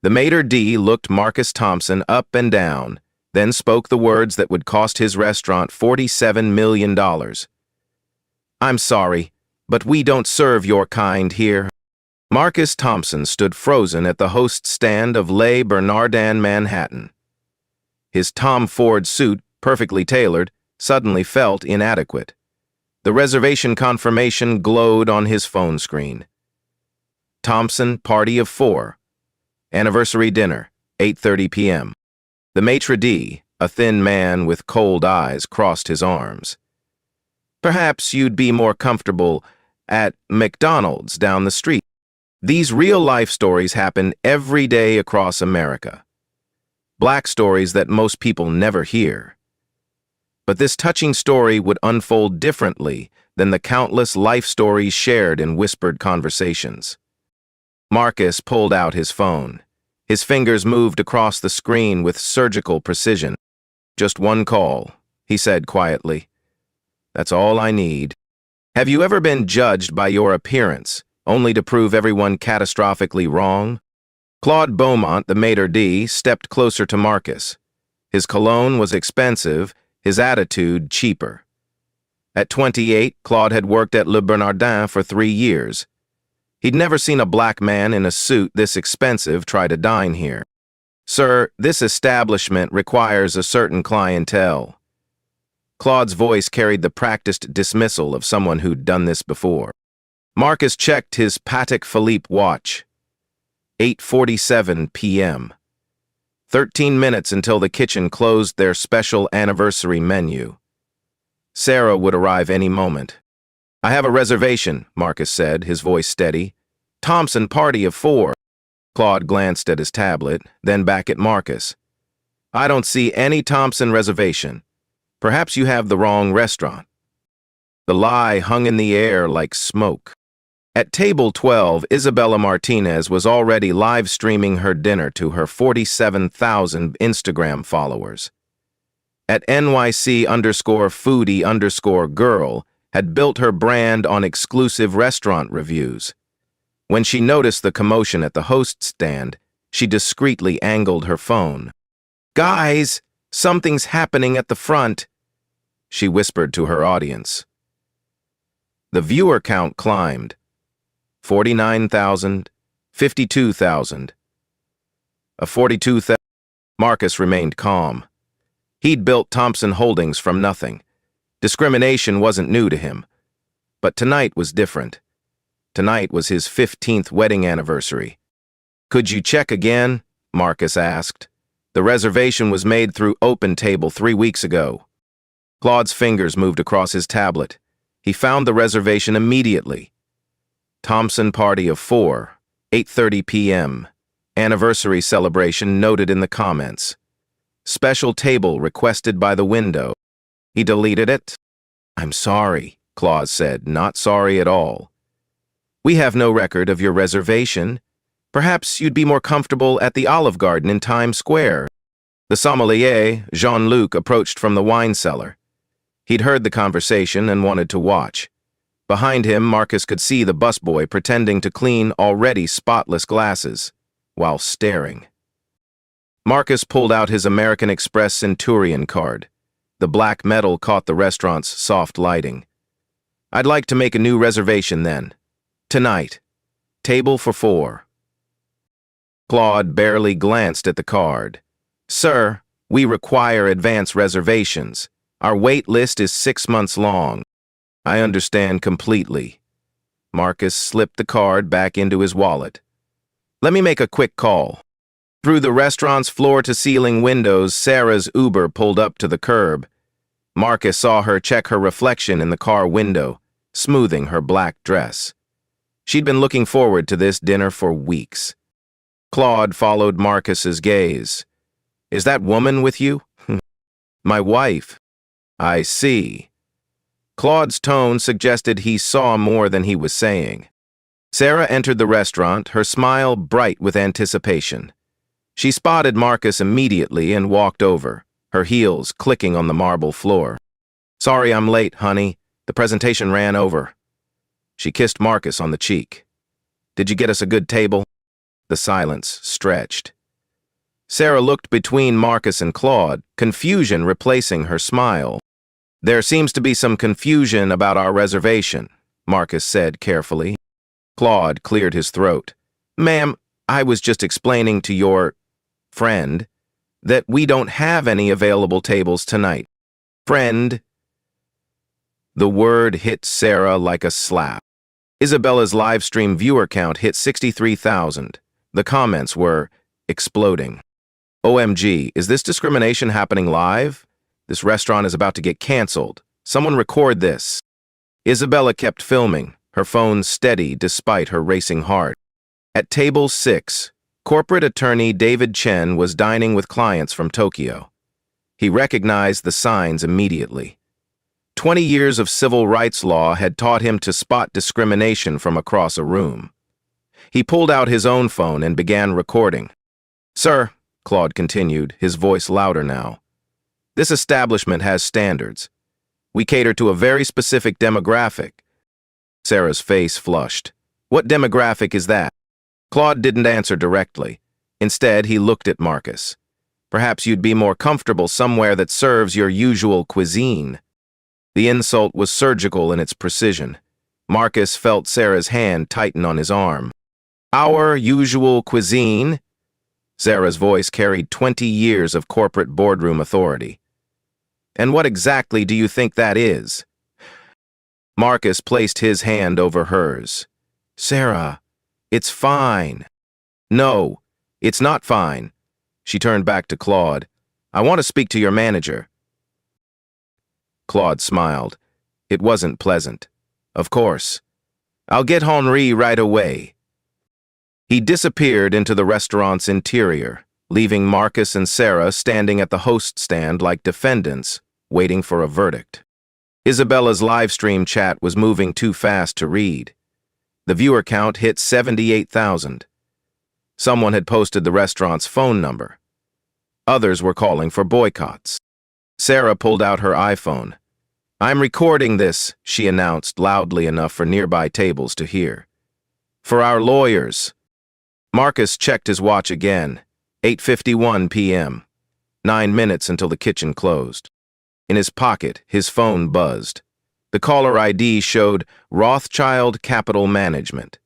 The maitre d' looked Marcus Thompson up and down, then spoke the words that would cost his restaurant $47 million. "I'm sorry, but we don't serve your kind here." Marcus Thompson stood frozen at the host's stand of Le Bernardin, Manhattan. His Tom Ford suit, perfectly tailored, suddenly felt inadequate. The reservation confirmation glowed on his phone screen. Thompson, party of 4. Anniversary dinner, 8:30 p.m. The maitre d', a thin man with cold eyes, crossed his arms. "Perhaps you'd be more comfortable at McDonald's down the street." These real-life stories happen every day across America. Black stories that most people never hear. But this touching story would unfold differently than the countless life stories shared in whispered conversations. Marcus pulled out his phone. His fingers moved across the screen with surgical precision. "Just one call," he said quietly. "That's all I need." Have you ever been judged by your appearance, only to prove everyone catastrophically wrong? Claude Beaumont, the maitre d', stepped closer to Marcus. His cologne was expensive, his attitude cheaper. At 28, Claude had worked at Le Bernardin for 3 years. He'd never seen a black man in a suit this expensive try to dine here. "Sir, this establishment requires a certain clientele." Claude's voice carried the practiced dismissal of someone who'd done this before. Marcus checked his Patek Philippe watch. 8:47 p.m. 13 minutes until the kitchen closed their special anniversary menu. Sarah would arrive any moment. "I have a reservation," Marcus said, his voice steady. "Thompson, party of 4. Claude glanced at his tablet, then back at Marcus. "I don't see any Thompson reservation. Perhaps you have the wrong restaurant." The lie hung in the air like smoke. At table 12, Isabella Martinez was already live streaming her dinner to her 47,000 Instagram followers. At NYC_foodie_girl had built her brand on exclusive restaurant reviews. When she noticed the commotion at the host stand, she discreetly angled her phone. "Guys, something's happening at the front," she whispered to her audience. The viewer count climbed. 49,000, 52,000. A 42,000. Marcus remained calm. He'd built Thompson Holdings from nothing. Discrimination wasn't new to him. But tonight was different. Tonight was his 15th wedding anniversary. "Could you check again?" Marcus asked. "The reservation was made through OpenTable 3 weeks ago." Claude's fingers moved across his tablet. He found the reservation immediately. Thompson, party of 4, 8:30 p.m. Anniversary celebration noted in the comments. Special table requested by the window. He deleted it. "I'm sorry," Claude said, "not sorry at all. We have no record of your reservation. Perhaps you'd be more comfortable at the Olive Garden in Times Square." The sommelier, Jean-Luc, approached from the wine cellar. He'd heard the conversation and wanted to watch. Behind him, Marcus could see the busboy pretending to clean already spotless glasses, while staring. Marcus pulled out his American Express Centurion card. The black metal caught the restaurant's soft lighting. "I'd like to make a new reservation then. Tonight. Table for 4. Claude barely glanced at the card. "Sir, we require advance reservations. Our wait list is 6 months long." "I understand completely." Marcus slipped the card back into his wallet. "Let me make a quick call." Through the restaurant's floor-to-ceiling windows, Sarah's Uber pulled up to the curb. Marcus saw her check her reflection in the car window, smoothing her black dress. She'd been looking forward to this dinner for weeks. Claude followed Marcus's gaze. "Is that woman with you?" "My wife." "I see." Claude's tone suggested he saw more than he was saying. Sarah entered the restaurant, her smile bright with anticipation. She spotted Marcus immediately and walked over, her heels clicking on the marble floor. "Sorry I'm late, honey. The presentation ran over." She kissed Marcus on the cheek. "Did you get us a good table?" The silence stretched. Sarah looked between Marcus and Claude, confusion replacing her smile. "There seems to be some confusion about our reservation," Marcus said carefully. Claude cleared his throat. "Ma'am, I was just explaining to your friend that we don't have any available tables tonight." "Friend?" The word hit Sarah like a slap. Isabella's live stream viewer count hit 63,000. The comments were exploding. "OMG, is this discrimination happening live? This restaurant is about to get canceled. Someone record this." Isabella kept filming, her phone steady despite her racing heart. At table 6, corporate attorney David Chen was dining with clients from Tokyo. He recognized the signs immediately. 20 years of civil rights law had taught him to spot discrimination from across a room. He pulled out his own phone and began recording. "Sir," Claude continued, his voice louder now, "this establishment has standards. We cater to a very specific demographic." Sarah's face flushed. "What demographic is that?" Claude didn't answer directly. Instead, he looked at Marcus. "Perhaps you'd be more comfortable somewhere that serves your usual cuisine." The insult was surgical in its precision. Marcus felt Sarah's hand tighten on his arm. "Our usual cuisine?" Sarah's voice carried 20 years of corporate boardroom authority. "And what exactly do you think that is?" Marcus placed his hand over hers. "Sarah, it's fine." "No, it's not fine." She turned back to Claude. "I want to speak to your manager." Claude smiled. It wasn't pleasant. "Of course. I'll get Henri right away." He disappeared into the restaurant's interior, leaving Marcus and Sarah standing at the host stand like defendants, waiting for a verdict. Isabella's live stream chat was moving too fast to read. The viewer count hit 78,000. Someone had posted the restaurant's phone number. Others were calling for boycotts. Sarah pulled out her iPhone. "I'm recording this," she announced loudly enough for nearby tables to hear. "For our lawyers." Marcus checked his watch again. 8:51 p.m. 9 minutes until the kitchen closed. In his pocket, his phone buzzed. The caller ID showed Rothschild Capital Management.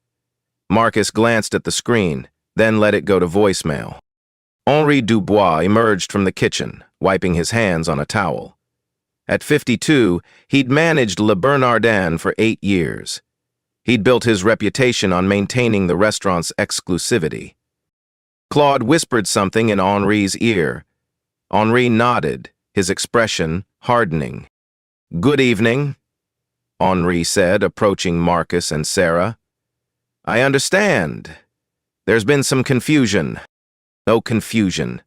Marcus glanced at the screen, then let it go to voicemail. Henri Dubois emerged from the kitchen, wiping his hands on a towel. At 52, he'd managed Le Bernardin for 8 years. He'd built his reputation on maintaining the restaurant's exclusivity. Claude whispered something in Henri's ear. Henri nodded, his expression hardening. "Good evening," Henri said, approaching Marcus and Sarah. "I understand. There's been some confusion." "No confusion,"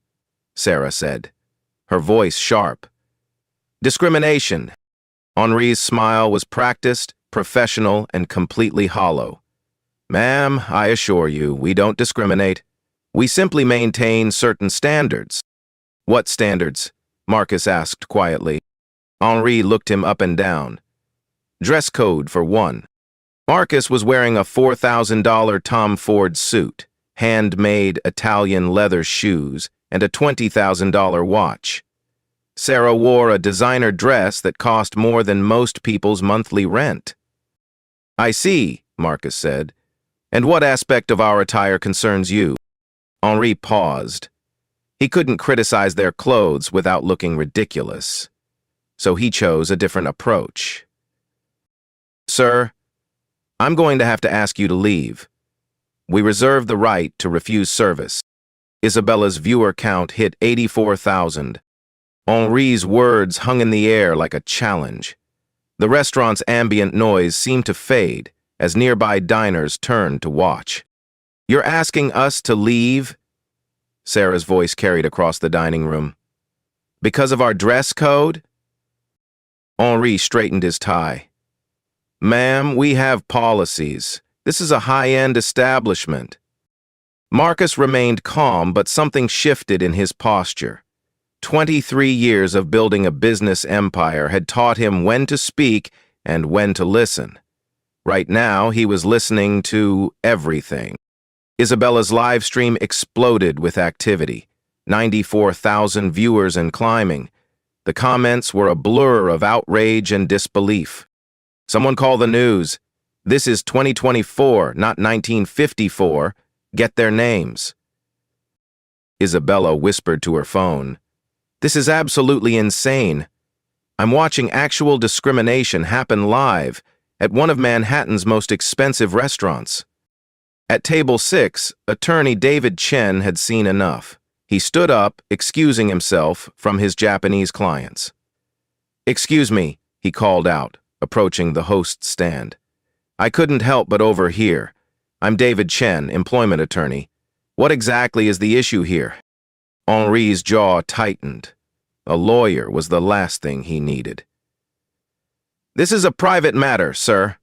Sarah said, her voice sharp. "Discrimination." Henri's smile was practiced, professional, and completely hollow. "Ma'am, I assure you, we don't discriminate. We simply maintain certain standards." "What standards?" Marcus asked quietly. Henri looked him up and down. "Dress code, for one." Marcus was wearing a $4,000 Tom Ford suit, handmade Italian leather shoes, and a $20,000 watch. Sarah wore a designer dress that cost more than most people's monthly rent. "I see," Marcus said. "And what aspect of our attire concerns you?" Henri paused. He couldn't criticize their clothes without looking ridiculous. So he chose a different approach. "Sir, I'm going to have to ask you to leave. We reserve the right to refuse service." Isabella's viewer count hit 84,000. Henri's words hung in the air like a challenge. The restaurant's ambient noise seemed to fade as nearby diners turned to watch. "You're asking us to leave?" Sarah's voice carried across the dining room. "Because of our dress code?" Henri straightened his tie. "Ma'am, we have policies. This is a high-end establishment." Marcus remained calm, but something shifted in his posture. 23 years of building a business empire had taught him when to speak and when to listen. Right now, he was listening to everything. Isabella's live stream exploded with activity. 94,000 viewers and climbing. The comments were a blur of outrage and disbelief. Someone call the news. This is 2024, not 1954. Get their names. Isabella whispered to her phone. This is absolutely insane. I'm watching actual discrimination happen live at one of Manhattan's most expensive restaurants. At table 6, attorney David Chen had seen enough. He stood up, excusing himself from his Japanese clients. "Excuse me," he called out, approaching the host's stand. "I couldn't help but overhear. I'm David Chen, employment attorney. What exactly is the issue here?" Henri's jaw tightened. A lawyer was the last thing he needed. "This is a private matter, sir."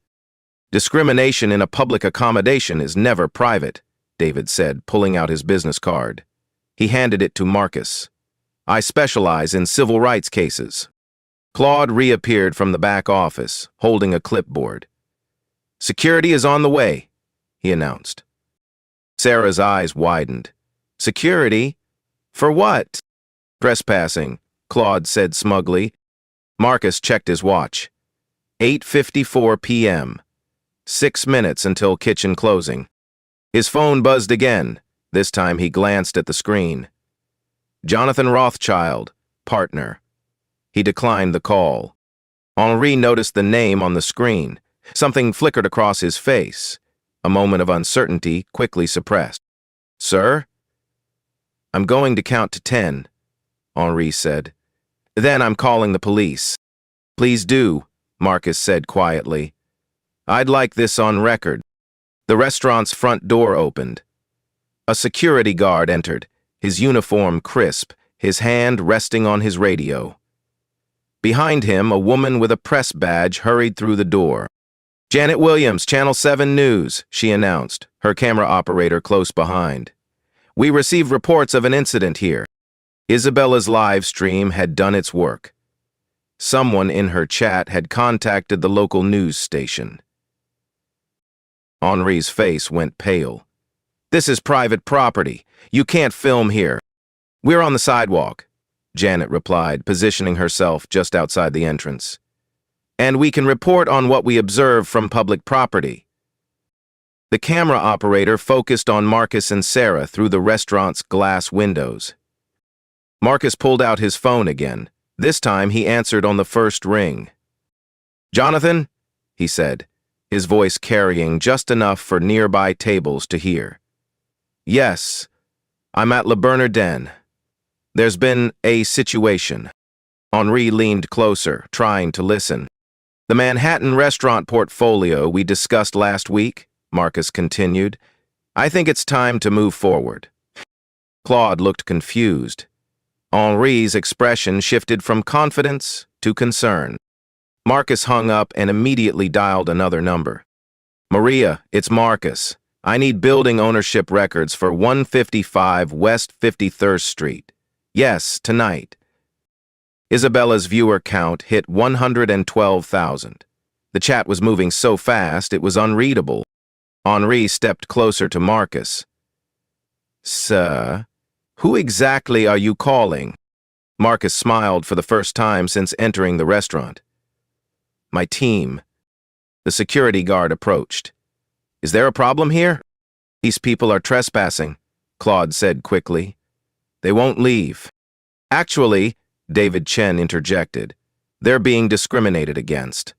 "Discrimination in a public accommodation is never private," David said, pulling out his business card. He handed it to Marcus. "I specialize in civil rights cases." Claude reappeared from the back office, holding a clipboard. "Security is on the way," he announced. Sarah's eyes widened. "Security? For what?" "Trespassing," Claude said smugly. Marcus checked his watch. 8:54 p.m. 6 minutes until kitchen closing. His phone buzzed again. This time he glanced at the screen. Jonathan Rothschild, partner. He declined the call. Henri noticed the name on the screen. Something flickered across his face. A moment of uncertainty quickly suppressed. "Sir?" "I'm going to count to 10, Henri said. "Then I'm calling the police." "Please do," Marcus said quietly. "I'd like this on record." The restaurant's front door opened. A security guard entered, his uniform crisp, his hand resting on his radio. Behind him, a woman with a press badge hurried through the door. "Janet Williams, Channel 7 News," she announced, her camera operator close behind. "We received reports of an incident here." Isabella's live stream had done its work. Someone in her chat had contacted the local news station. Henri's face went pale. "This is private property. You can't film here." "We're on the sidewalk," Janet replied, positioning herself just outside the entrance. "And we can report on what we observe from public property." The camera operator focused on Marcus and Sarah through the restaurant's glass windows. Marcus pulled out his phone again. This time he answered on the first ring. "Jonathan?" he said, his voice carrying just enough for nearby tables to hear. "Yes, I'm at Le Bernardin. There's been a situation." Henri leaned closer, trying to listen. "The Manhattan restaurant portfolio we discussed last week," Marcus continued. "I think it's time to move forward." Claude looked confused. Henri's expression shifted from confidence to concern. Marcus hung up and immediately dialed another number. "Maria, it's Marcus. I need building ownership records for 155 West 53rd Street. Yes, tonight." Isabella's viewer count hit 112,000. The chat was moving so fast it was unreadable. Henri stepped closer to Marcus. "Sir, who exactly are you calling?" Marcus smiled for the first time since entering the restaurant. "My team." The security guard approached. "Is there a problem here?" "These people are trespassing," Claude said quickly. "They won't leave." "Actually," David Chen interjected, "they're being discriminated against.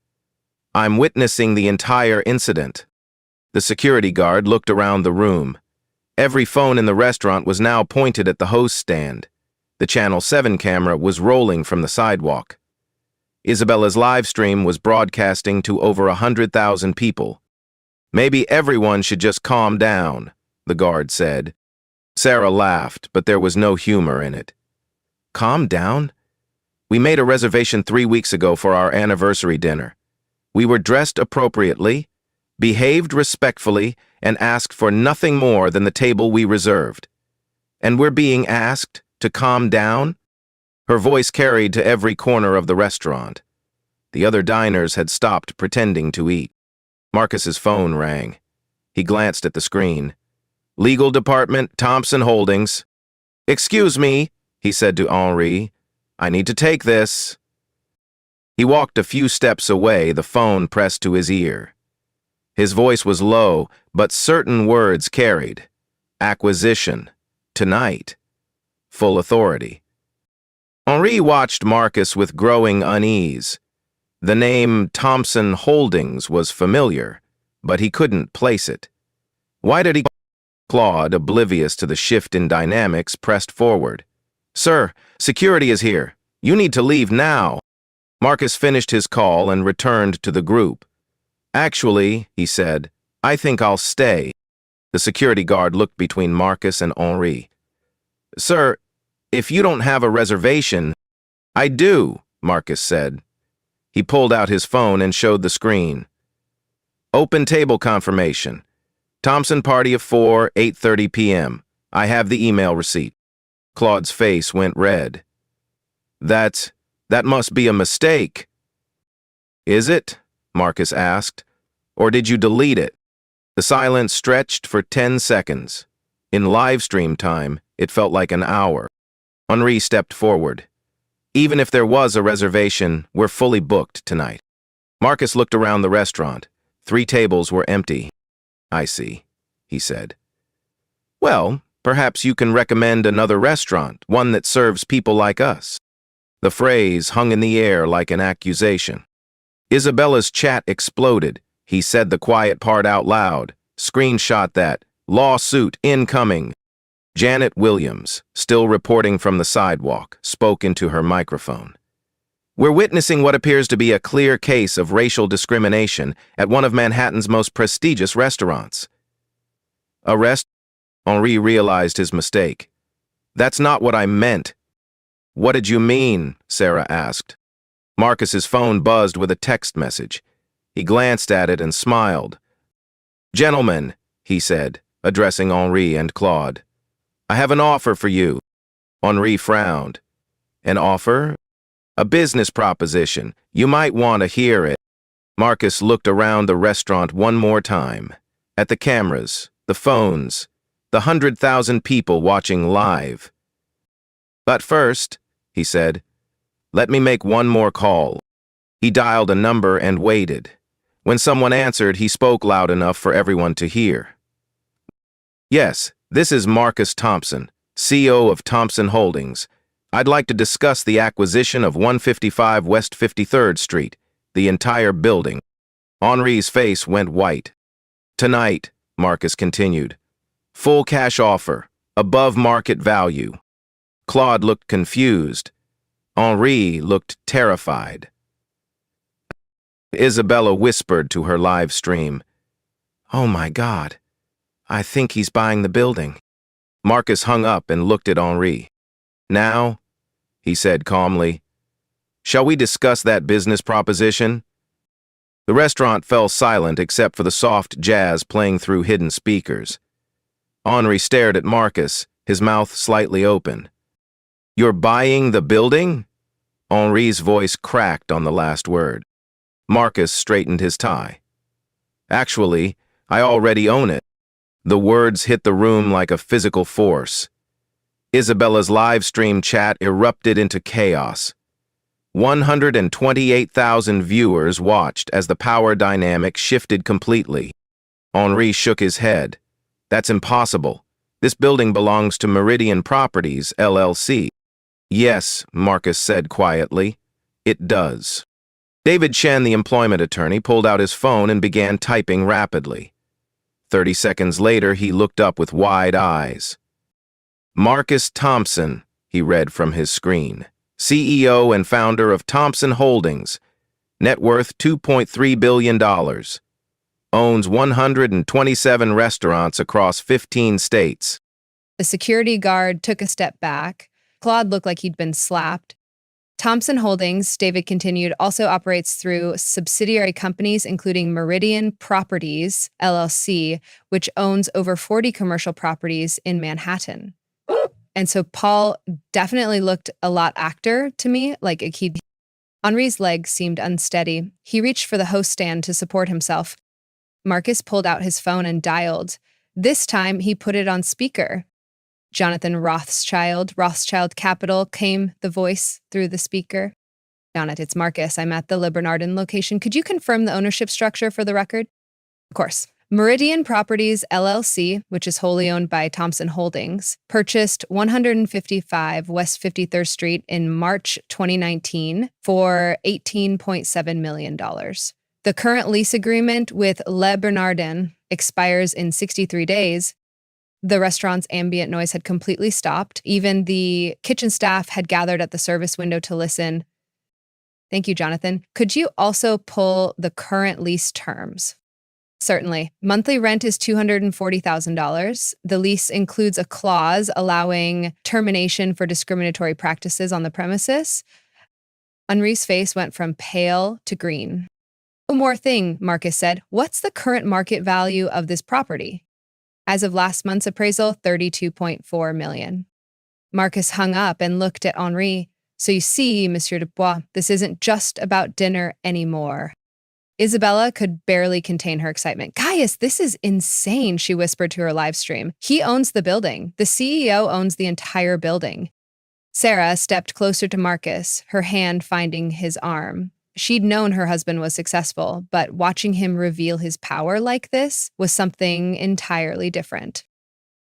I'm witnessing the entire incident." The security guard looked around the room. Every phone in the restaurant was now pointed at the host stand. The Channel 7 camera was rolling from the sidewalk. Isabella's live stream was broadcasting to over 100,000 people. "Maybe everyone should just calm down," the guard said. Sarah laughed, but there was no humor in it. "Calm down? We made a reservation 3 weeks ago for our anniversary dinner. We were dressed appropriately, behaved respectfully, and asked for nothing more than the table we reserved. And we're being asked to calm down?" Her voice carried to every corner of the restaurant. The other diners had stopped pretending to eat. Marcus's phone rang. He glanced at the screen. Legal Department, Thompson Holdings. Excuse me, he said to Henri. I need to take this. He walked a few steps away, the phone pressed to his ear. His voice was low, but certain words carried. Acquisition. Tonight. Full authority. Henri watched Marcus with growing unease. The name Thompson Holdings was familiar, but he couldn't place it. Why did he? Claude, oblivious to the shift in dynamics, pressed forward. Sir, security is here. You need to leave now. Marcus finished his call and returned to the group. Actually, he said, I think I'll stay. The security guard looked between Marcus and Henri. Sir, if you don't have a reservation— I do, Marcus said. He pulled out his phone and showed the screen. Open table confirmation. Thompson party of 8:30 p.m. I have the email receipt. Claude's face went red. That must be a mistake. Is it? Marcus asked. Or did you delete it? The silence stretched for 10 seconds. In live stream time, it felt like an hour. Henri stepped forward. Even if there was a reservation, we're fully booked tonight. Marcus looked around the restaurant. 3 tables were empty. I see, he said. Well, perhaps you can recommend another restaurant, one that serves people like us. The phrase hung in the air like an accusation. Isabella's chat exploded. He said the quiet part out loud. Screenshot that. Lawsuit incoming. Janet Williams, still reporting from the sidewalk, spoke into her microphone. We're witnessing what appears to be a clear case of racial discrimination at one of Manhattan's most prestigious restaurants. Arrest? Henri realized his mistake. That's not what I meant. What did you mean? Sarah asked. Marcus's phone buzzed with a text message. He glanced at it and smiled. Gentlemen, he said, addressing Henri and Claude. I have an offer for you. Henri frowned. An offer? A business proposition. You might want to hear it. Marcus looked around the restaurant one more time. At the cameras, the phones, the 100,000 people watching live. But first, he said, let me make one more call. He dialed a number and waited. When someone answered, he spoke loud enough for everyone to hear. Yes, this is Marcus Thompson, CEO of Thompson Holdings. I'd like to discuss the acquisition of 155 West 53rd Street, the entire building. Henri's face went white. Tonight, Marcus continued. Full cash offer, above market value. Claude looked confused. Henri looked terrified. Isabella whispered to her live stream. Oh my God, I think he's buying the building. Marcus hung up and looked at Henri. Now, he said calmly, shall we discuss that business proposition? The restaurant fell silent except for the soft jazz playing through hidden speakers. Henri stared at Marcus, his mouth slightly open. You're buying the building? Henri's voice cracked on the last word. Marcus straightened his tie. Actually, I already own it. The words hit the room like a physical force. Isabella's live stream chat erupted into chaos. 128,000 viewers watched as the power dynamic shifted completely. Henri shook his head. That's impossible. This building belongs to Meridian Properties, LLC. Yes, Marcus said quietly. It does. David Chen, the employment attorney, pulled out his phone and began typing rapidly. 30 seconds later, he looked up with wide eyes. Marcus Thompson, he read from his screen, CEO and founder of Thompson Holdings, net worth $2.3 billion, owns 127 restaurants across 15 states. The security guard took a step back. Claude looked like he'd been slapped. Thompson Holdings, David continued, also operates through subsidiary companies, including Meridian Properties, LLC, which owns over 40 commercial properties in Manhattan. And so Paul definitely looked a lot actor to me, like Henri's legs seemed unsteady. He reached for the host stand to support himself. Marcus pulled out his phone and dialed. This time, he put it on speaker. Jonathan Rothschild Capital, came the voice through the speaker. Jonathan, it's Marcus. I'm at the Le Bernardin location. Could you confirm the ownership structure for the record? Of course. Meridian Properties, LLC, which is wholly owned by Thompson Holdings, purchased 155 West 53rd Street in March 2019 for $18.7 million. The current lease agreement with Le Bernardin expires in 63 days. The restaurant's ambient noise had completely stopped. Even the kitchen staff had gathered at the service window to listen. Thank you, Jonathan. Could you also pull the current lease terms? Certainly. Monthly rent is $240,000. The lease includes a clause allowing termination for discriminatory practices on the premises. Henri's face went from pale to green. One more thing, Marcus said. What's the current market value of this property? As of last month's appraisal, $32.4 million. Marcus hung up and looked at Henri. So you see, Monsieur Dubois, this isn't just about dinner anymore. Isabella could barely contain her excitement. Gaius, this is insane, she whispered to her live stream. He owns the building. The CEO owns the entire building. Sarah stepped closer to Marcus, her hand finding his arm. She'd known her husband was successful, but watching him reveal his power like this was something entirely different.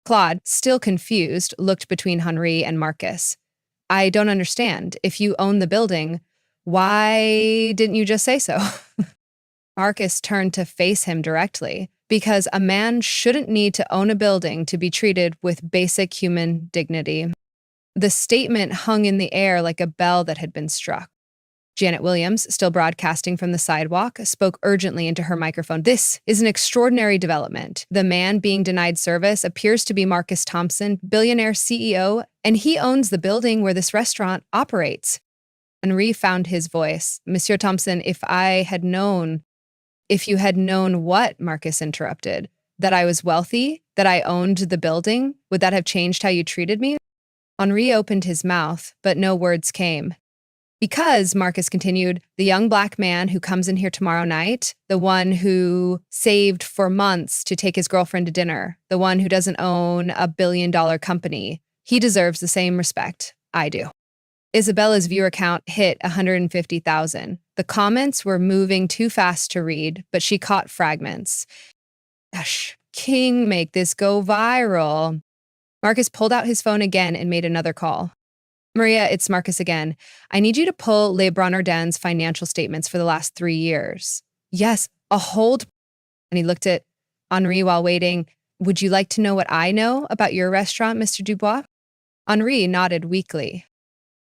Claude, still confused, looked between Henri and Marcus. I don't understand. If you own the building, why didn't you just say so? Marcus turned to face him directly, because a man shouldn't need to own a building to be treated with basic human dignity. The statement hung in the air like a bell that had been struck. Janet Williams, still broadcasting from the sidewalk, spoke urgently into her microphone. This is an extraordinary development. The man being denied service appears to be Marcus Thompson, billionaire CEO, and he owns the building where this restaurant operates. Henri found his voice. Monsieur Thompson, if you had known what, Marcus interrupted, that I was wealthy, that I owned the building, would that have changed how you treated me? Henri opened his mouth, but no words came. Because, Marcus continued, the young black man who comes in here tomorrow night, the one who saved for months to take his girlfriend to dinner, the one who doesn't own a billion-dollar company, he deserves the same respect I do. Isabella's viewer count hit 150,000. The comments were moving too fast to read, but she caught fragments. Gosh, King, make this go viral. Marcus pulled out his phone again and made another call. Maria, it's Marcus again. I need you to pull Le Bernardin's financial statements for the last 3 years. Yes, a hold. And he looked at Henri while waiting. Would you like to know what I know about your restaurant, Mr. Dubois? Henri nodded weakly.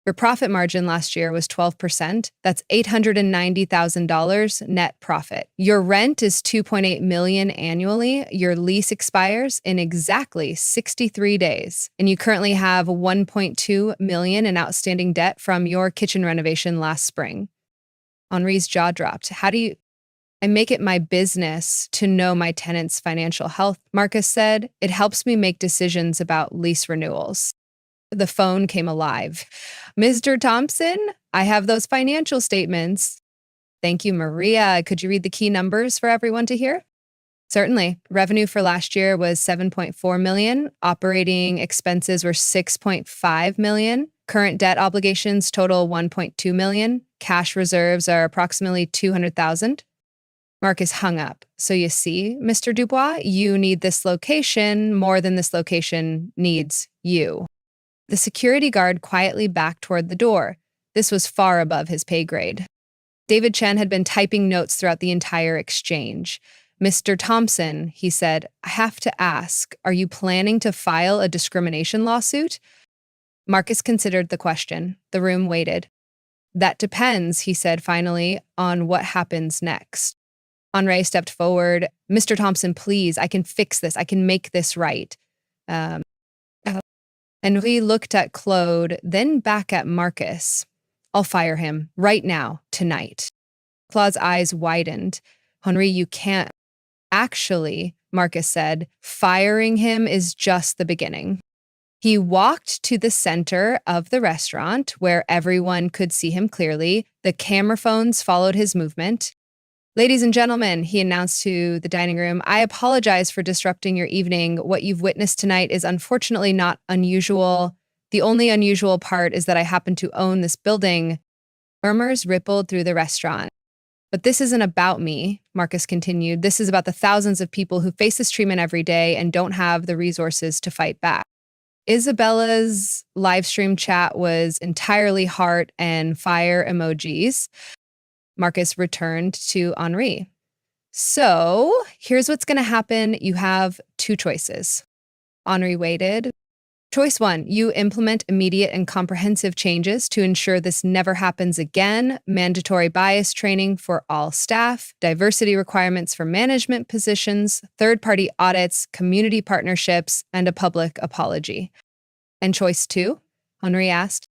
Your profit margin last year was 12%. That's $890,000 net profit. Your rent is $2.8 million annually. Your lease expires in exactly 63 days. And you currently have $1.2 million in outstanding debt from your kitchen renovation last spring. Henri's jaw dropped. I make it my business to know my tenants' financial health, Marcus said. It helps me make decisions about lease renewals. The phone came alive. Mr. Thompson, I have those financial statements. Thank you, Maria. Could you read the key numbers for everyone to hear? Certainly. Revenue for last year was $7.4 million. Operating expenses were $6.5 million. Current debt obligations total $1.2 million. Cash reserves are approximately $200,000. Marcus hung up. So you see, Mr. Dubois, you need this location more than this location needs you. The security guard quietly backed toward the door. This was far above his pay grade. David Chen had been typing notes throughout the entire exchange. Mr. Thompson, he said, I have to ask, are you planning to file a discrimination lawsuit? Marcus considered the question. The room waited. That depends, he said finally, on what happens next. Henri stepped forward. Mr. Thompson, please, I can fix this. I can make this right. Henri looked at Claude, then back at Marcus. I'll fire him right now, tonight. Claude's eyes widened. Henri, you can't. Actually, Marcus said, firing him is just the beginning. He walked to the center of the restaurant where everyone could see him clearly. The camera phones followed his movement. Ladies and gentlemen, he announced to the dining room, I apologize for disrupting your evening. What you've witnessed tonight is unfortunately not unusual. The only unusual part is that I happen to own this building. Murmurs rippled through the restaurant. But this isn't about me, Marcus continued. This is about the thousands of people who face this treatment every day and don't have the resources to fight back. Isabella's live stream chat was entirely heart and fire emojis. Marcus returned to Henri. So here's what's going to happen. You have two choices. Henri waited. Choice one, you implement immediate and comprehensive changes to ensure this never happens again. Mandatory bias training for all staff, diversity requirements for management positions, third-party audits, community partnerships, and a public apology. And choice two, Henri asked.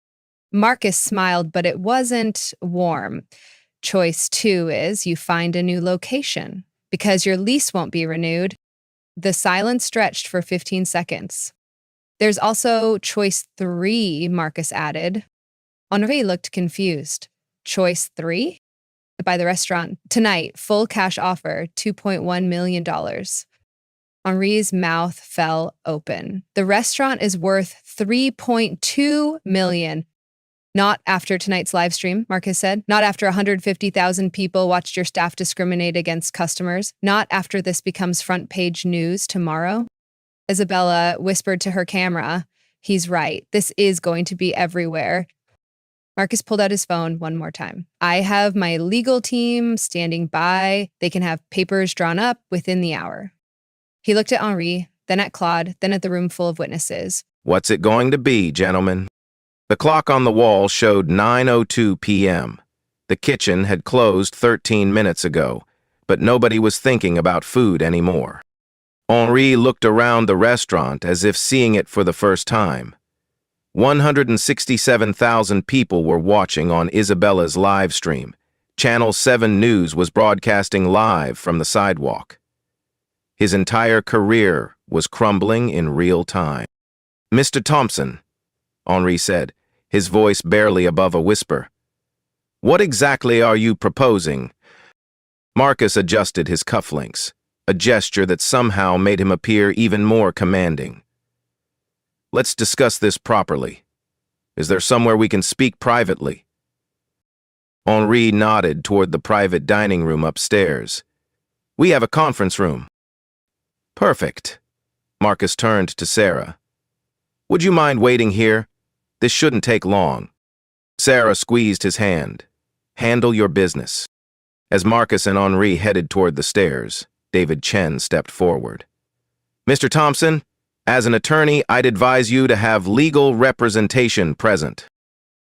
Marcus smiled, but it wasn't warm. Choice two is you find a new location because your lease won't be renewed. The silence stretched for 15 seconds. There's also choice three, Marcus added. Henri looked confused. Choice three? By the restaurant. Tonight, full cash offer, $2.1 million. Henri's mouth fell open. The restaurant is worth $3.2 million. Not after tonight's live stream, Marcus said. Not after 150,000 people watched your staff discriminate against customers. Not after this becomes front page news tomorrow. Isabella whispered to her camera, he's right. This is going to be everywhere. Marcus pulled out his phone one more time. I have my legal team standing by. They can have papers drawn up within the hour. He looked at Henri, then at Claude, then at the room full of witnesses. What's it going to be, gentlemen? The clock on the wall showed 9:02 p.m. The kitchen had closed 13 minutes ago, but nobody was thinking about food anymore. Henri looked around the restaurant as if seeing it for the first time. 167,000 people were watching on Isabella's live stream. Channel 7 News was broadcasting live from the sidewalk. His entire career was crumbling in real time. Mr. Thompson, Henri said, his voice barely above a whisper. What exactly are you proposing? Marcus adjusted his cufflinks, a gesture that somehow made him appear even more commanding. Let's discuss this properly. Is there somewhere we can speak privately? Henri nodded toward the private dining room upstairs. We have a conference room. Perfect. Marcus turned to Sarah. Would you mind waiting here? This shouldn't take long. Sarah squeezed his hand. Handle your business. As Marcus and Henri headed toward the stairs, David Chen stepped forward. Mr. Thompson, as an attorney, I'd advise you to have legal representation present.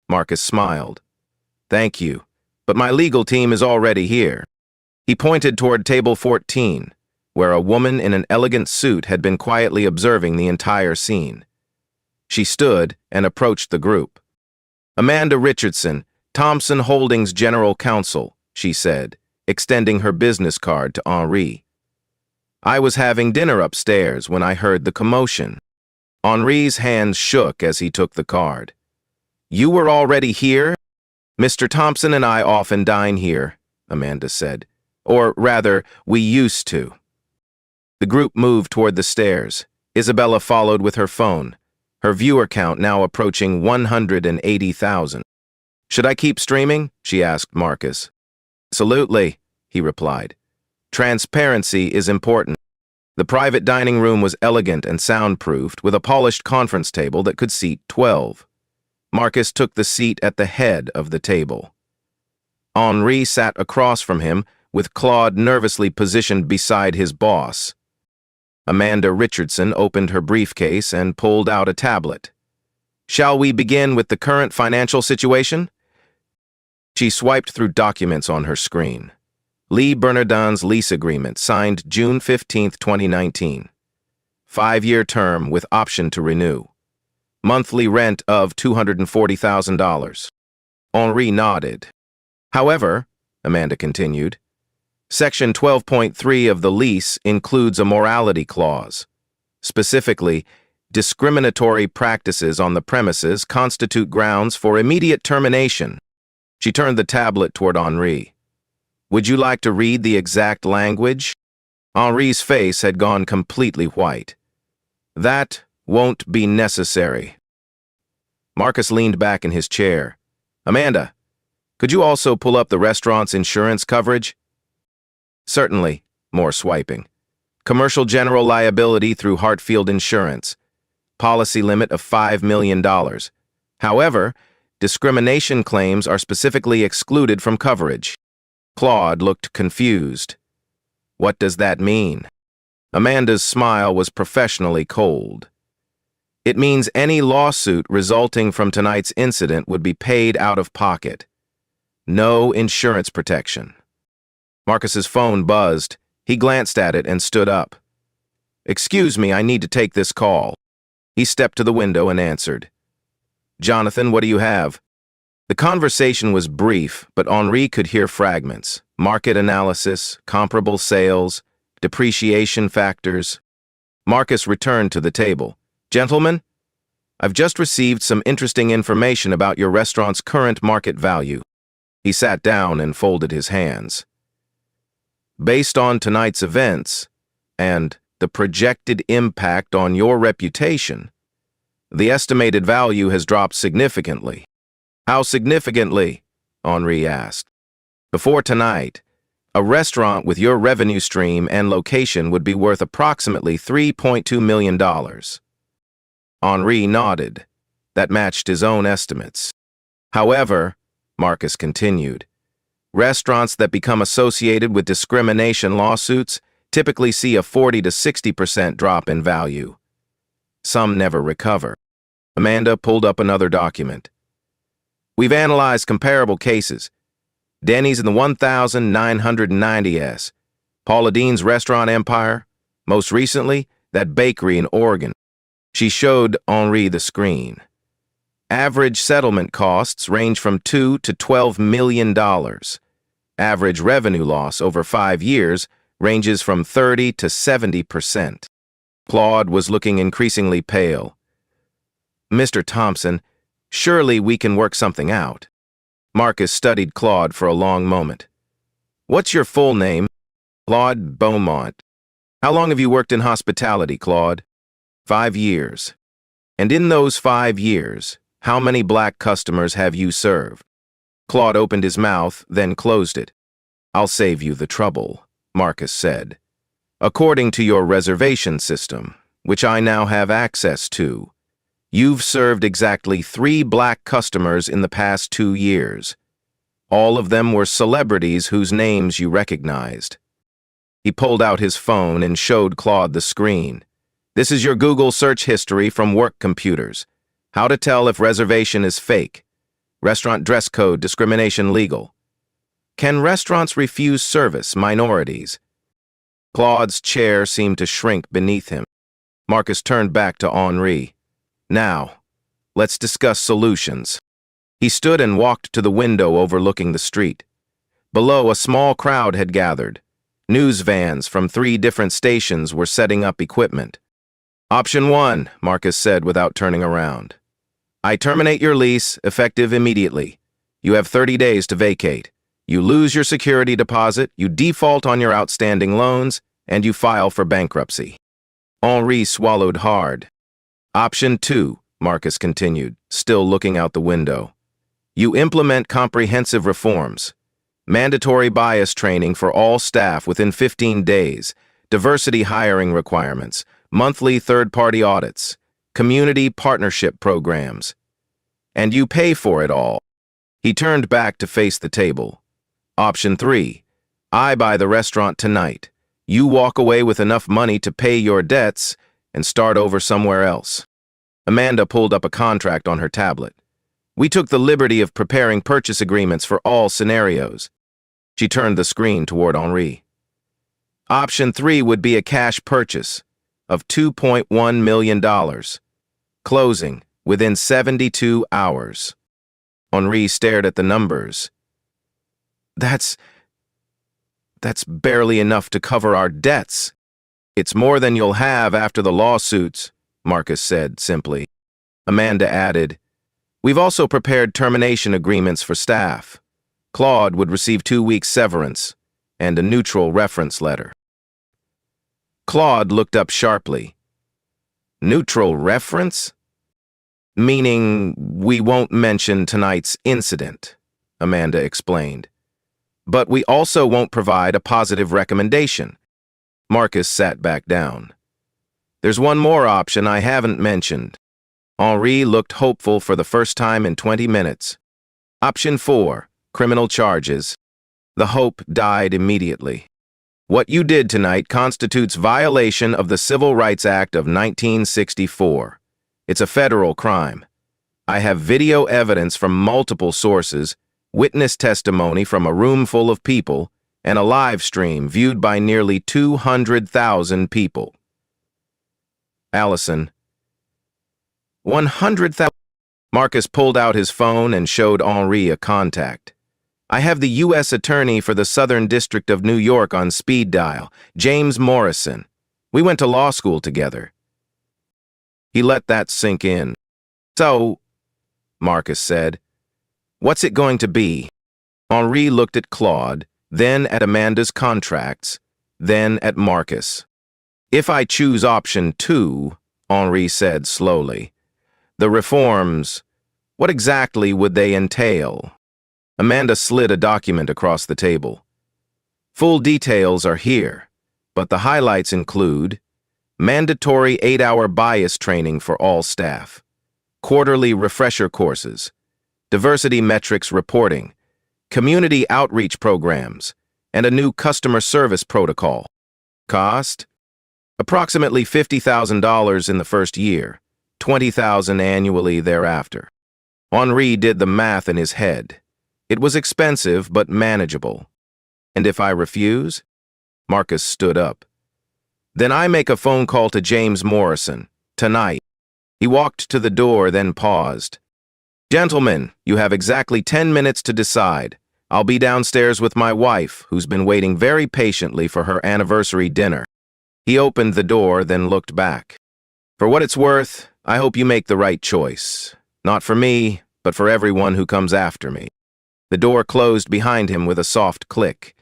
Marcus smiled. Thank you, but my legal team is already here. He pointed toward table 14, where a woman in an elegant suit had been quietly observing the entire scene. She stood and approached the group. Amanda Richardson, Thompson Holdings General Counsel, she said, extending her business card to Henri. I was having dinner upstairs when I heard the commotion. Henri's hands shook as he took the card. You were already here? Mr. Thompson and I often dine here, Amanda said. Or rather, we used to. The group moved toward the stairs. Isabella followed with her phone, her viewer count now approaching 180,000. Should I keep streaming? She asked Marcus. Absolutely, he replied. Transparency is important. The private dining room was elegant and soundproofed, with a polished conference table that could seat 12. Marcus took the seat at the head of the table. Henri sat across from him, with Claude nervously positioned beside his boss. Amanda Richardson opened her briefcase and pulled out a tablet. Shall we begin with the current financial situation? She swiped through documents on her screen. Lee Bernardin's lease agreement signed June 15, 2019. 5-year term with option to renew. Monthly rent of $240,000. Henri nodded. However, Amanda continued, Section 12.3 of the lease includes a morality clause. Specifically, discriminatory practices on the premises constitute grounds for immediate termination. She turned the tablet toward Henri. Would you like to read the exact language? Henri's face had gone completely white. That won't be necessary. Marcus leaned back in his chair. Amanda, could you also pull up the restaurant's insurance coverage? Certainly. More swiping. Commercial general liability through Hartfield Insurance. Policy limit of $5 million. However, discrimination claims are specifically excluded from coverage. Claude looked confused. What does that mean? Amanda's smile was professionally cold. It means any lawsuit resulting from tonight's incident would be paid out of pocket. No insurance protection. Marcus's phone buzzed. He glanced at it and stood up. Excuse me, I need to take this call. He stepped to the window and answered. Jonathan, what do you have? The conversation was brief, but Henri could hear fragments. Market analysis, comparable sales, depreciation factors. Marcus returned to the table. Gentlemen, I've just received some interesting information about your restaurant's current market value. He sat down and folded his hands. Based on tonight's events and the projected impact on your reputation, the estimated value has dropped significantly. How significantly? Henri asked. Before tonight, a restaurant with your revenue stream and location would be worth approximately $3.2 million. Henri nodded. That matched his own estimates. However, Marcus continued, restaurants that become associated with discrimination lawsuits typically see a 40 to 60% drop in value. Some never recover. Amanda pulled up another document. We've analyzed comparable cases. Denny's in the 1990s, Paula Deen's restaurant empire, most recently, that bakery in Oregon. She showed Henri the screen. Average settlement costs range from $2 to $12 million. Average revenue loss over 5 years ranges from 30 to 70%. Claude was looking increasingly pale. Mr. Thompson, surely we can work something out. Marcus studied Claude for a long moment. What's your full name? Claude Beaumont. How long have you worked in hospitality, Claude? 5 years. And in those 5 years, how many black customers have you served? Claude opened his mouth, then closed it. I'll save you the trouble, Marcus said. According to your reservation system, which I now have access to, you've served exactly 3 black customers in the past 2 years. All of them were celebrities whose names you recognized. He pulled out his phone and showed Claude the screen. This is your Google search history from work computers. How to tell if reservation is fake. Restaurant dress code, discrimination legal. Can restaurants refuse service, minorities? Claude's chair seemed to shrink beneath him. Marcus turned back to Henri. Now, let's discuss solutions. He stood and walked to the window overlooking the street. Below, a small crowd had gathered. News vans from 3 different stations were setting up equipment. Option 1, Marcus said without turning around. I terminate your lease, effective immediately. You have 30 days to vacate. You lose your security deposit, you default on your outstanding loans, and you file for bankruptcy. Henri swallowed hard. Option 2, Marcus continued, still looking out the window. You implement comprehensive reforms. Mandatory bias training for all staff within 15 days, diversity hiring requirements, monthly third-party audits, community partnership programs. And you pay for it all. He turned back to face the table. Option 3, I buy the restaurant tonight. You walk away with enough money to pay your debts and start over somewhere else. Amanda pulled up a contract on her tablet. We took the liberty of preparing purchase agreements for all scenarios. She turned the screen toward Henri. Option 3 would be a cash purchase of $2.1 million. Closing within 72 hours. Henri stared at the numbers. That's barely enough to cover our debts. It's more than you'll have after the lawsuits, Marcus said simply. Amanda added, we've also prepared termination agreements for staff. Claude would receive 2 weeks severance, and a neutral reference letter. Claude looked up sharply. Neutral reference? Meaning we won't mention tonight's incident, Amanda explained. But we also won't provide a positive recommendation. Marcus sat back down. There's one more option I haven't mentioned. Henri looked hopeful for the first time in 20 minutes. Option 4, criminal charges. The hope died immediately. What you did tonight constitutes violation of the Civil Rights Act of 1964. It's a federal crime. I have video evidence from multiple sources, witness testimony from a room full of people, and a live stream viewed by nearly 200,000 people. Allison. 100,000. Marcus pulled out his phone and showed Henri a contact. I have the U.S. Attorney for the Southern District of New York on speed dial, James Morrison. We went to law school together. He let that sink in. So, Marcus said, what's it going to be? Henri looked at Claude, then at Amanda's contracts, then at Marcus. If I choose option 2, Henri said slowly, the reforms, what exactly would they entail? Amanda slid a document across the table. Full details are here, but the highlights include mandatory 8-hour bias training for all staff, quarterly refresher courses, diversity metrics reporting, community outreach programs, and a new customer service protocol. Cost? Approximately $50,000 in the first year, $20,000 annually thereafter. Henri did the math in his head. It was expensive but manageable. And if I refuse? Marcus stood up. Then I make a phone call to James Morrison, tonight. He walked to the door, then paused. Gentlemen, you have exactly 10 minutes to decide. I'll be downstairs with my wife, who's been waiting very patiently for her anniversary dinner. He opened the door, then looked back. For what it's worth, I hope you make the right choice. Not for me, but for everyone who comes after me. The door closed behind him with a soft click.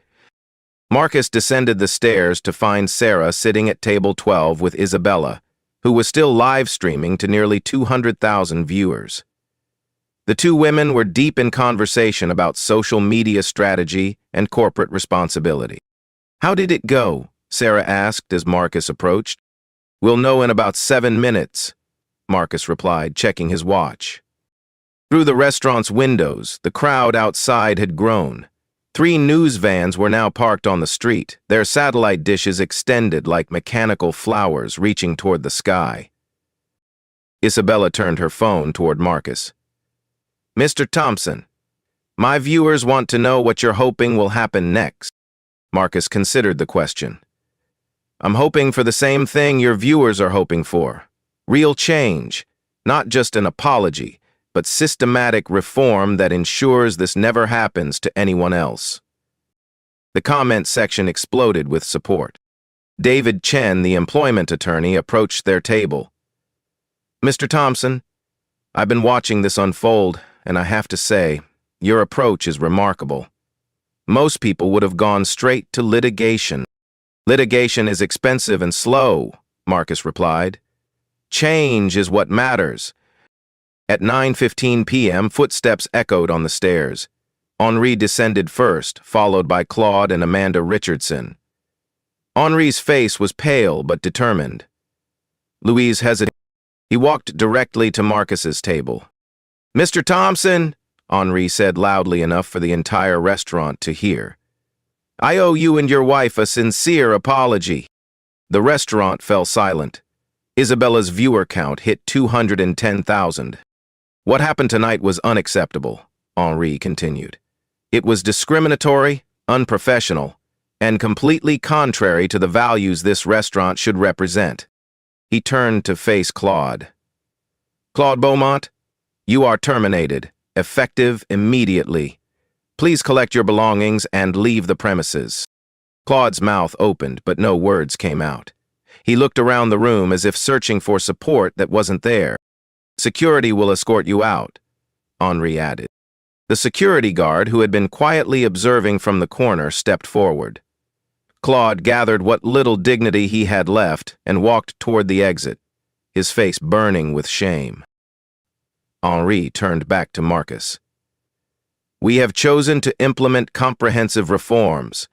Marcus descended the stairs to find Sarah sitting at table 12 with Isabella, who was still live streaming to nearly 200,000 viewers. The two women were deep in conversation about social media strategy and corporate responsibility. How did it go? Sarah asked as Marcus approached. We'll know in about 7 minutes, Marcus replied, checking his watch. Through the restaurant's windows, the crowd outside had grown. 3 news vans were now parked on the street, their satellite dishes extended like mechanical flowers reaching toward the sky. Isabella turned her phone toward Marcus. Mr. Thompson, my viewers want to know what you're hoping will happen next. Marcus considered the question. I'm hoping for the same thing your viewers are hoping for. Real change, not just an apology, but systematic reform that ensures this never happens to anyone else. The comment section exploded with support. David Chen, the employment attorney, approached their table. Mr. Thompson, I've been watching this unfold, and I have to say, your approach is remarkable. Most people would have gone straight to litigation. Litigation is expensive and slow, Marcus replied. Change is what matters. At 9:15 p.m., footsteps echoed on the stairs. Henri descended first, followed by Claude and Amanda Richardson. Henri's face was pale but determined. Louise hesitated. He walked directly to Marcus's table. Mr. Thompson, Henri said loudly enough for the entire restaurant to hear. I owe you and your wife a sincere apology. The restaurant fell silent. Isabella's viewer count hit 210,000. What happened tonight was unacceptable, Henri continued. It was discriminatory, unprofessional, and completely contrary to the values this restaurant should represent. He turned to face Claude. Claude Beaumont, you are terminated, effective immediately. Please collect your belongings and leave the premises. Claude's mouth opened, but no words came out. He looked around the room as if searching for support that wasn't there. Security will escort you out, Henri added. The security guard, who had been quietly observing from the corner, stepped forward. Claude gathered what little dignity he had left and walked toward the exit, his face burning with shame. Henri turned back to Marcus. We have chosen to implement comprehensive reforms.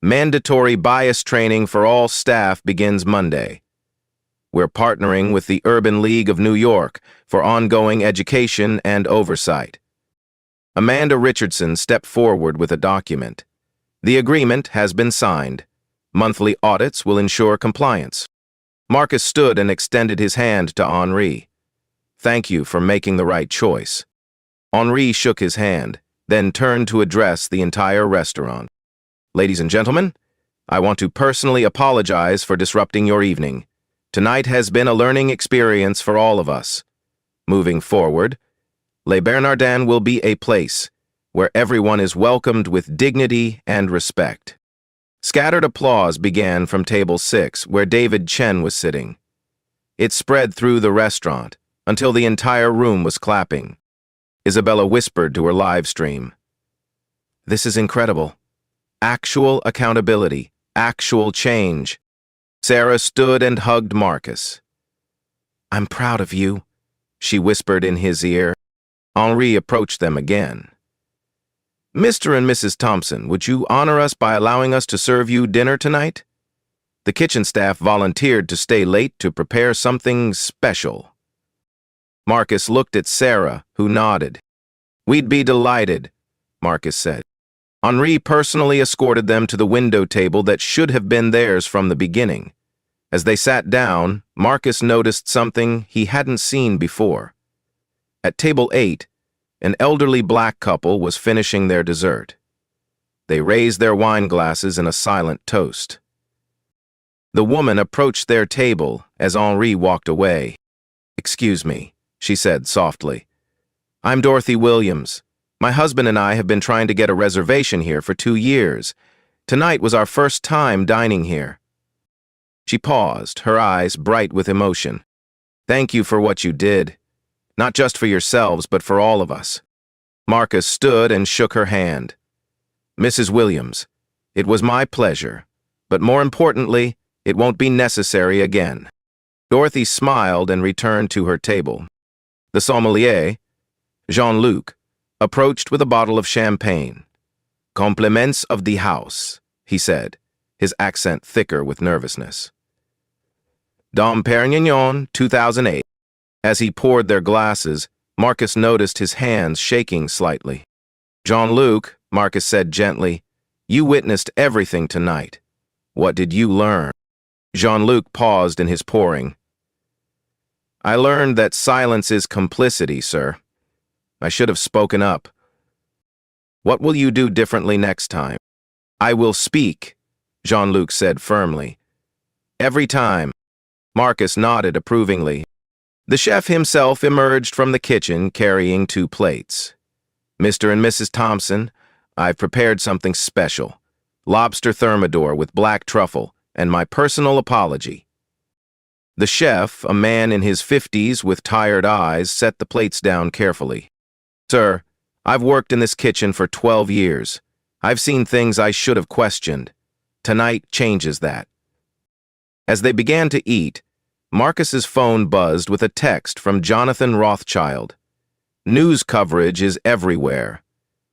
Mandatory bias training for all staff begins Monday. We're partnering with the Urban League of New York for ongoing education and oversight. Amanda Richardson stepped forward with a document. The agreement has been signed. Monthly audits will ensure compliance. Marcus stood and extended his hand to Henri. Thank you for making the right choice. Henri shook his hand, then turned to address the entire restaurant. Ladies and gentlemen, I want to personally apologize for disrupting your evening. Tonight has been a learning experience for all of us. Moving forward, Les Bernardins will be a place where everyone is welcomed with dignity and respect. Scattered applause began from table 6, where David Chen was sitting. It spread through the restaurant until the entire room was clapping. Isabella whispered to her live stream, "This is incredible. Actual accountability, actual change." Sarah stood and hugged Marcus. "I'm proud of you," she whispered in his ear. Henri approached them again. "Mr. and Mrs. Thompson, would you honor us by allowing us to serve you dinner tonight?" The kitchen staff volunteered to stay late to prepare something special. Marcus looked at Sarah, who nodded. "We'd be delighted," Marcus said. Henri personally escorted them to the window table that should have been theirs from the beginning. As they sat down, Marcus noticed something he hadn't seen before. At table 8, an elderly black couple was finishing their dessert. They raised their wine glasses in a silent toast. The woman approached their table as Henri walked away. "Excuse me," she said softly. "I'm Dorothy Williams. My husband and I have been trying to get a reservation here for 2 years. Tonight was our first time dining here." She paused, her eyes bright with emotion. "Thank you for what you did. Not just for yourselves, but for all of us." Marcus stood and shook her hand. "Mrs. Williams, it was my pleasure, but more importantly, it won't be necessary again." Dorothy smiled and returned to her table. The sommelier, Jean-Luc, approached with a bottle of champagne. "Compliments of the house," he said, his accent thicker with nervousness. "Dom Perignon, 2008. As he poured their glasses, Marcus noticed his hands shaking slightly. "Jean-Luc," Marcus said gently, "you witnessed everything tonight. What did you learn?" Jean-Luc paused in his pouring. "I learned that silence is complicity, sir. I should have spoken up. What will you do differently next time?" "I will speak," Jean-Luc said firmly. "Every time." Marcus nodded approvingly. The chef himself emerged from the kitchen carrying 2 plates. "Mr. and Mrs. Thompson, I've prepared something special. Lobster thermidor with black truffle, and my personal apology." The chef, a man in his 50s with tired eyes, set the plates down carefully. "Sir, I've worked in this kitchen for 12 years. I've seen things I should have questioned. Tonight changes that." As they began to eat, Marcus's phone buzzed with a text from Jonathan Rothschild. "News coverage is everywhere.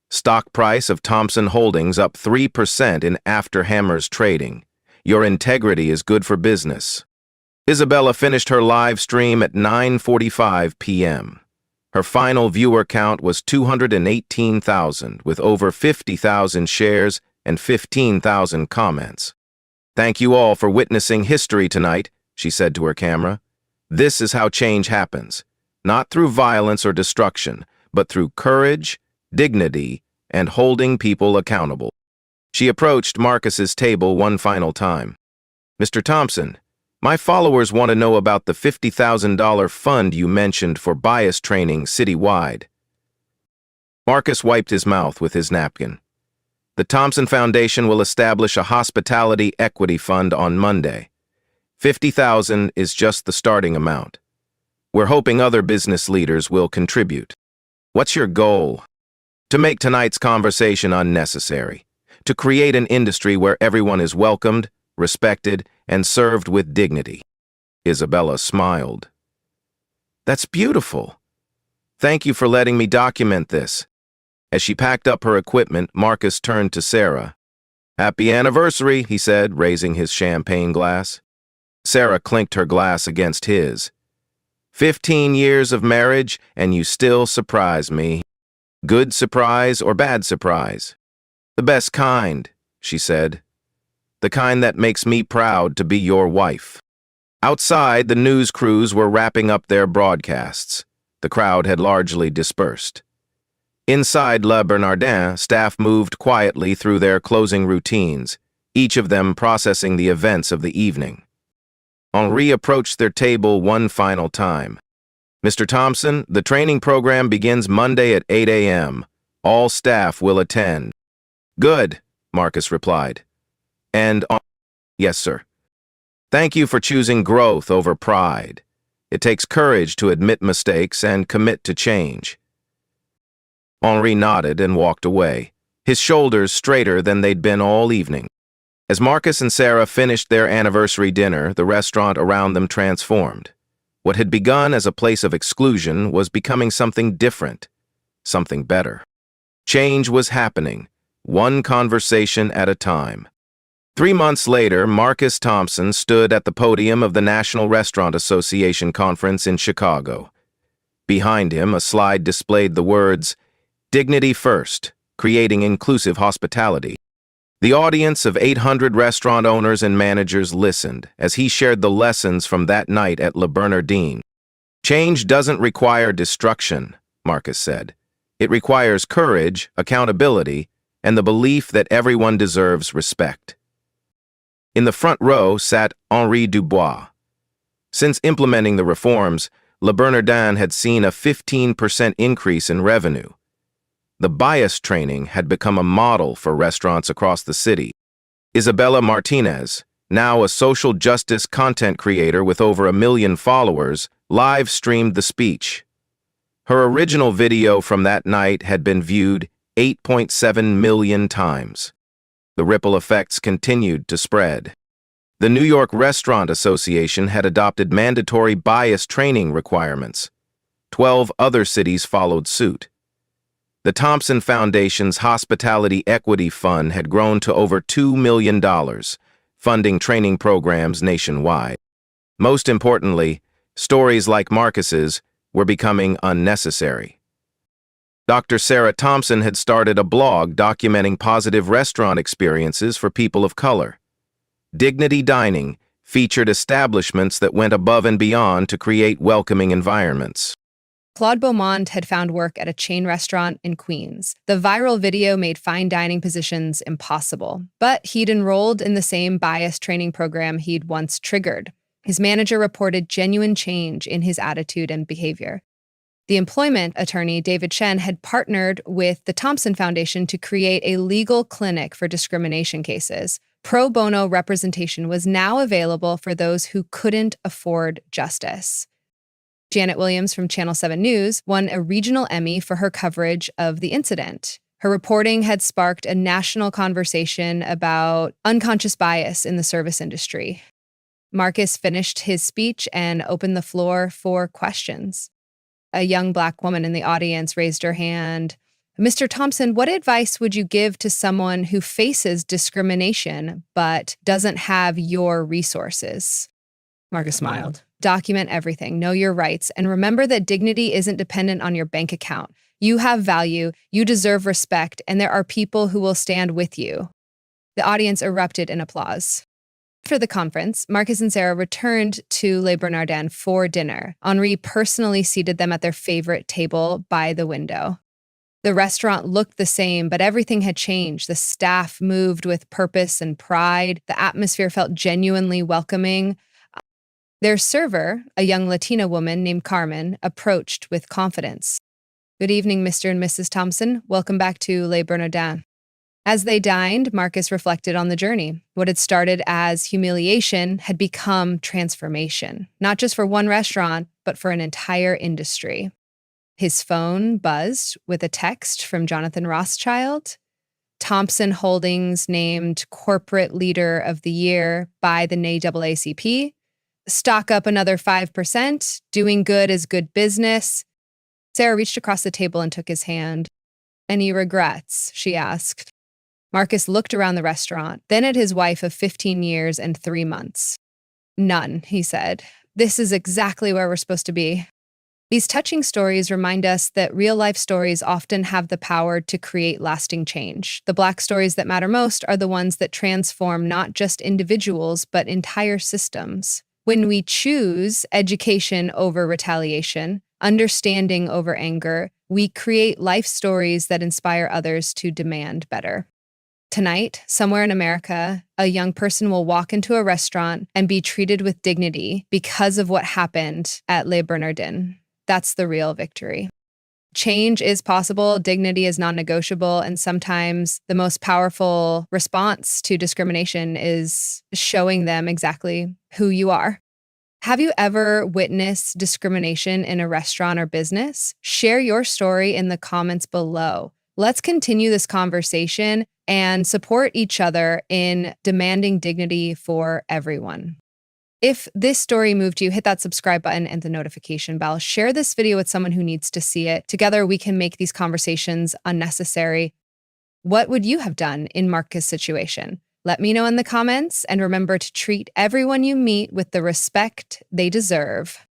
Stock price of Thompson Holdings up 3% in After Hammers trading. Your integrity is good for business." Isabella finished her live stream at 9:45 p.m. Her final viewer count was 218,000, with over 50,000 shares and 15,000 comments. "Thank you all for witnessing history tonight," she said to her camera. "This is how change happens, not through violence or destruction, but through courage, dignity, and holding people accountable." She approached Marcus's table one final time. "Mr. Thompson, my followers want to know about the $50,000 fund you mentioned for bias training citywide." Marcus wiped his mouth with his napkin. "The Thompson Foundation will establish a hospitality equity fund on Monday. 50,000 is just the starting amount. We're hoping other business leaders will contribute." "What's your goal?" "To make tonight's conversation unnecessary. to create an industry where everyone is welcomed, respected, and served with dignity. Isabella smiled. That's beautiful. Thank you for letting me document this. As she packed up her equipment, Marcus turned to Sarah. Happy anniversary, he said, raising his champagne glass. Sarah clinked her glass against his. 15 years of marriage, and you still surprise me. Good surprise or bad surprise? The best kind, she said. The kind that makes me proud to be your wife. Outside, the news crews were wrapping up their broadcasts. The crowd had largely dispersed. Inside Le Bernardin, staff moved quietly through their closing routines, each of them processing the events of the evening. Henri approached their table one final time. Mr. Thompson, the training program begins Monday at 8 a.m. All staff will attend. Good, Marcus replied. Yes, sir. Thank you for choosing growth over pride. It takes courage to admit mistakes and commit to change. Henri nodded and walked away, his shoulders straighter than they'd been all evening. As Marcus and Sarah finished their anniversary dinner, the restaurant around them transformed. What had begun as a place of exclusion was becoming something different, something better. Change was happening, one conversation at a time. 3 months later, Marcus Thompson stood at the podium of the National Restaurant Association conference in Chicago. Behind him, a slide displayed the words, "Dignity First, Creating Inclusive Hospitality." The audience of 800 restaurant owners and managers listened as he shared the lessons from that night at Le Bernardin. Change doesn't require destruction, Marcus said. It requires courage, accountability, and the belief that everyone deserves respect. In the front row sat Henri Dubois. Since implementing the reforms, Le Bernardin had seen a 15% increase in revenue. The bias training had become a model for restaurants across the city. Isabella Martinez, now a social justice content creator with over 1 million followers, live-streamed the speech. Her original video from that night had been viewed 8.7 million times. The ripple effects continued to spread. The New York Restaurant Association had adopted mandatory bias training requirements. 12 other cities followed suit. The Thompson Foundation's Hospitality Equity Fund had grown to over $2 million, funding training programs nationwide. Most importantly, stories like Marcus's were becoming unnecessary. Dr. Sarah Thompson had started a blog documenting positive restaurant experiences for people of color. Dignity Dining featured establishments that went above and beyond to create welcoming environments. Claude Beaumont had found work at a chain restaurant in Queens. The viral video made fine dining positions impossible, but he'd enrolled in the same bias training program he'd once triggered. His manager reported genuine change in his attitude and behavior. The employment attorney, David Shen, had partnered with the Thompson Foundation to create a legal clinic for discrimination cases. Pro bono representation was now available for those who couldn't afford justice. Janet Williams from Channel 7 News won a regional Emmy for her coverage of the incident. Her reporting had sparked a national conversation about unconscious bias in the service industry. Marcus finished his speech and opened the floor for questions. A young Black woman in the audience raised her hand. Mr. Thompson, what advice would you give to someone who faces discrimination but doesn't have your resources? Marcus smiled. Document everything, know your rights, and remember that dignity isn't dependent on your bank account. You have value, you deserve respect, and there are people who will stand with you. The audience erupted in applause. After the conference, Marcus and Sarah returned to Le Bernardin for dinner. Henri personally seated them at their favorite table by the window. The restaurant looked the same, but everything had changed. The staff moved with purpose and pride. The atmosphere felt genuinely welcoming. Their server, a young Latina woman named Carmen, approached with confidence. Good evening, Mr. and Mrs. Thompson. Welcome back to Le Bernardin. As they dined, Marcus reflected on the journey. What had started as humiliation had become transformation, not just for one restaurant, but for an entire industry. His phone buzzed with a text from Jonathan Rothschild. Thompson Holdings named Corporate Leader of the Year by the NAACP. Stock up another 5%. Doing good is good business. Sarah reached across the table and took his hand. Any regrets? She asked. Marcus looked around the restaurant, then at his wife of 15 years and 3 months. None, he said. This is exactly where we're supposed to be. These touching stories remind us that real-life stories often have the power to create lasting change. The Black stories that matter most are the ones that transform not just individuals, but entire systems. When we choose education over retaliation, understanding over anger, we create life stories that inspire others to demand better. Tonight, somewhere in America, a young person will walk into a restaurant and be treated with dignity because of what happened at Les Bernardins. That's the real victory. Change is possible, dignity is non-negotiable, and sometimes the most powerful response to discrimination is showing them exactly who you are. Have you ever witnessed discrimination in a restaurant or business? Share your story in the comments below. Let's continue this conversation and support each other in demanding dignity for everyone. If this story moved you, hit that subscribe button and the notification bell. Share this video with someone who needs to see it. Together, we can make these conversations unnecessary. What would you have done in Marcus' situation? Let me know in the comments, and remember to treat everyone you meet with the respect they deserve.